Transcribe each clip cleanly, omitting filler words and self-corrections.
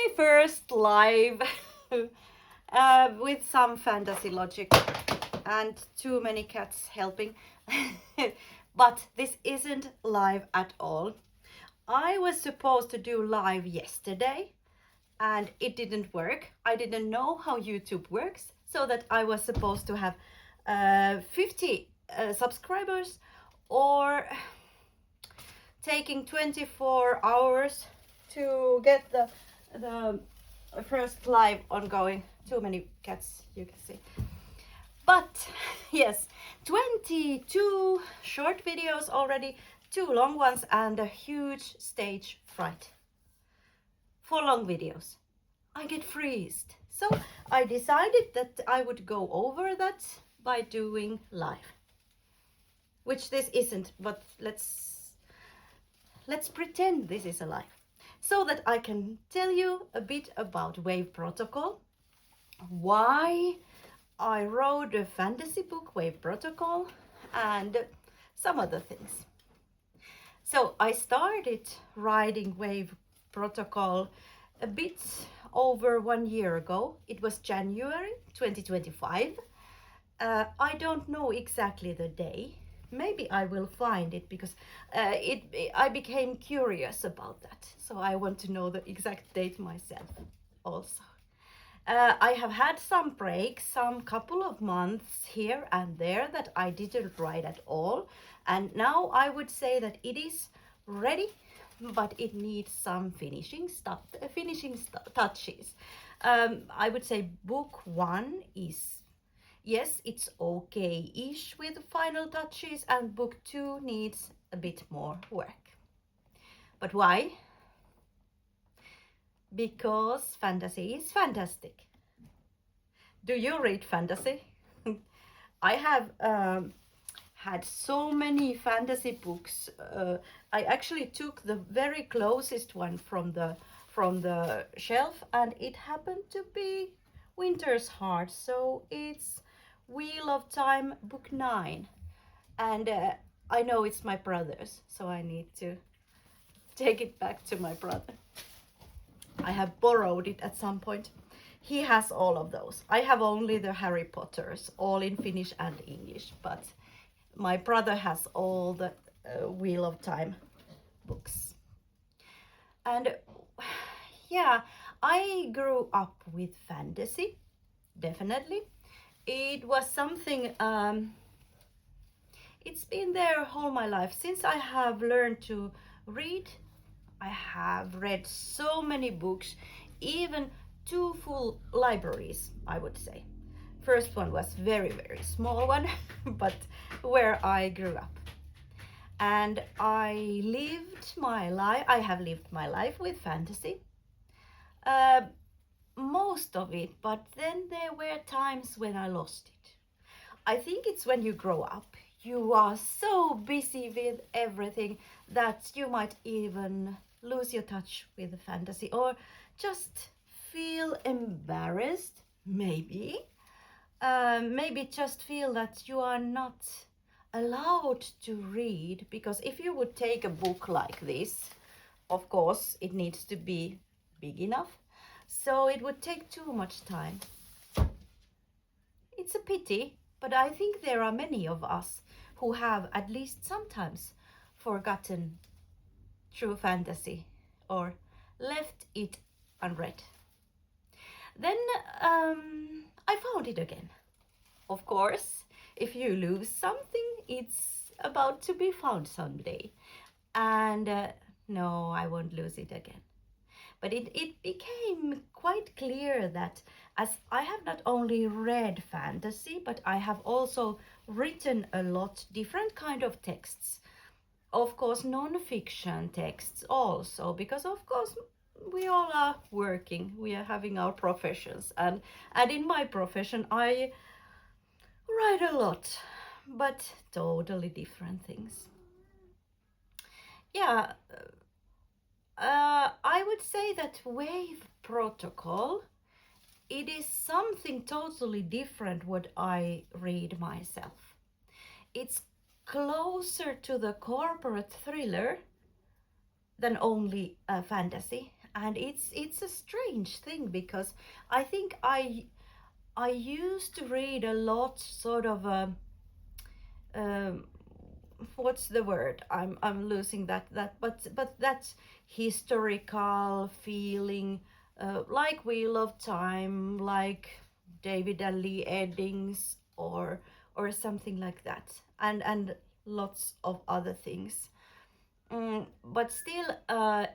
my first live with some fantasy logic and too many cats helping. But this isn't live at all. I was supposed to do live yesterday and it didn't work. I didn't know how YouTube works, so that I was supposed to have 50 subscribers or taking 24 hours to get the first live ongoing. Too many cats, you can see. But yes, 22 short videos already, 2 long ones, and a huge stage fright. For long videos, I get freezed. So I decided that I would go over that by doing live. Which this isn't, but let's pretend this is a live. So that I can tell you a bit about Wave Protocol, why I wrote a fantasy book, Wave Protocol, and some other things. So I started writing Wave Protocol a bit over 1 year ago. It was January 2025. I don't know exactly the day. Maybe I will find it because I became curious about that. So I want to know the exact date myself also. I have had some breaks, some couple of months here and there that I didn't write at all. And now I would say that it is ready, but it needs some finishing touches. I would say book 1 is, yes, it's okay-ish with final touches, and book 2 needs a bit more work. But why? Because fantasy is fantastic. Do you read fantasy? I have had so many fantasy books. I actually took the very closest one from the shelf, and it happened to be Winter's Heart. So it's Wheel of Time, book 9. And I know it's my brother's, so I need to take it back to my brother. I have borrowed it at some point. He has all of those. I have only the Harry Potters, all in Finnish and English, but my brother has all the Wheel of Time books. And yeah, I grew up with fantasy, definitely. It was something, it's been there all my life. Since I have learned to read, I have read so many books, even 2 full libraries, I would say. First one was very small one, but where I grew up. And I have lived my life with fantasy. Most of it, but then there were times when I lost it. I think it's when you grow up, you are so busy with everything that you might even lose your touch with the fantasy, or just feel embarrassed, maybe. Maybe just feel that you are not allowed to read, because if you would take a book like this, of course it needs to be big enough, so it would take too much time. It's a pity, but I think there are many of us who have at least sometimes forgotten true fantasy or left it unread. Then I found it again. Of course, if you lose something, it's about to be found someday. And no, I won't lose it again. But it became quite clear that as I have not only read fantasy, but I have also written a lot different kind of texts. Of course, non-fiction texts also, because of course we all are working, we are having our professions, and in my profession I write a lot, but totally different things. Yeah, I would say that Wave Protocol, it is something totally different what I read myself. It's closer to the corporate thriller than only fantasy. And it's a strange thing because I think I used to read a lot sort of um, what's the word? I'm losing that but that's historical feeling, like Wheel of Time, like David and Lee Eddings, or something like that, and lots of other things. But still,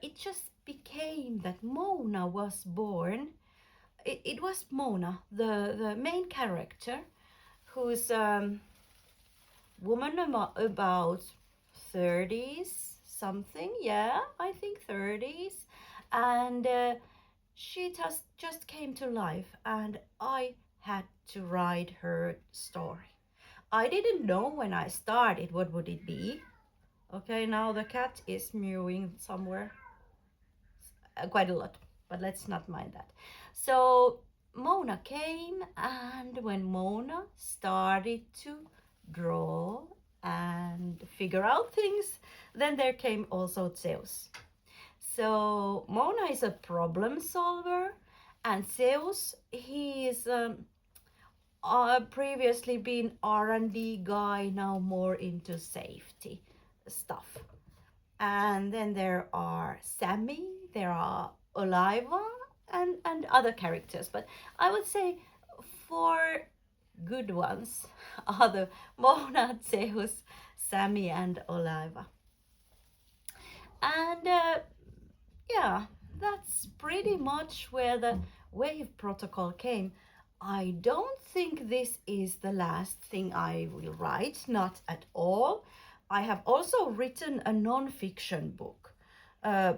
it just became that Mona was born. It was Mona, the main character, who's woman about 30s something, yeah, I think 30s, and she just came to life, and I had to write her story. I didn't know when I started what would it be. Okay, now the cat is mewing somewhere, quite a lot, but let's not mind that. So Mona came, and when Mona started to draw and figure out things, then there came also Zeus. So Mona is a problem solver, and Zeus, he is previously been R&D guy, now more into safety stuff. And then there are Sammy, there are Oliva, and other characters. But I would say four good ones are the Mona, Zeus, Sammy, and Oliva. And yeah, that's pretty much where the wave protocol came. I don't think this is the last thing I will write, not at all. I have also written a non-fiction book, uh,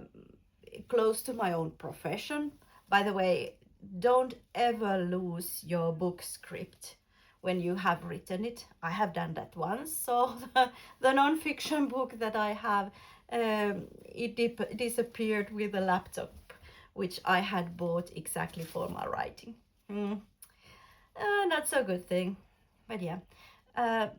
close to my own profession. By the way, don't ever lose your book script when you have written it. I have done that once. So the non-fiction book that I have, it disappeared with a laptop, which I had bought exactly for my writing. Not so good thing, but yeah. Uh,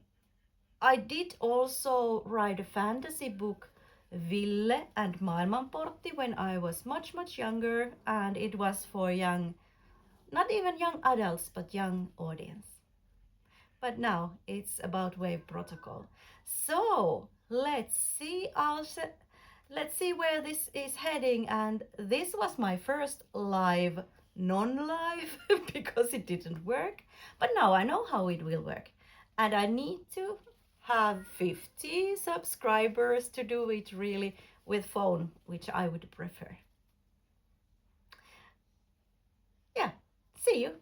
I did also write a fantasy book, Ville and Maailmanportti, when I was much younger, and it was for young, not even young adults, but young audience. But now it's about wave protocol. So let's see where this is heading. And this was my first live, non-live, because it didn't work. But now I know how it will work. And I need to have 50 subscribers to do it really with phone, which I would prefer. Yeah, see you.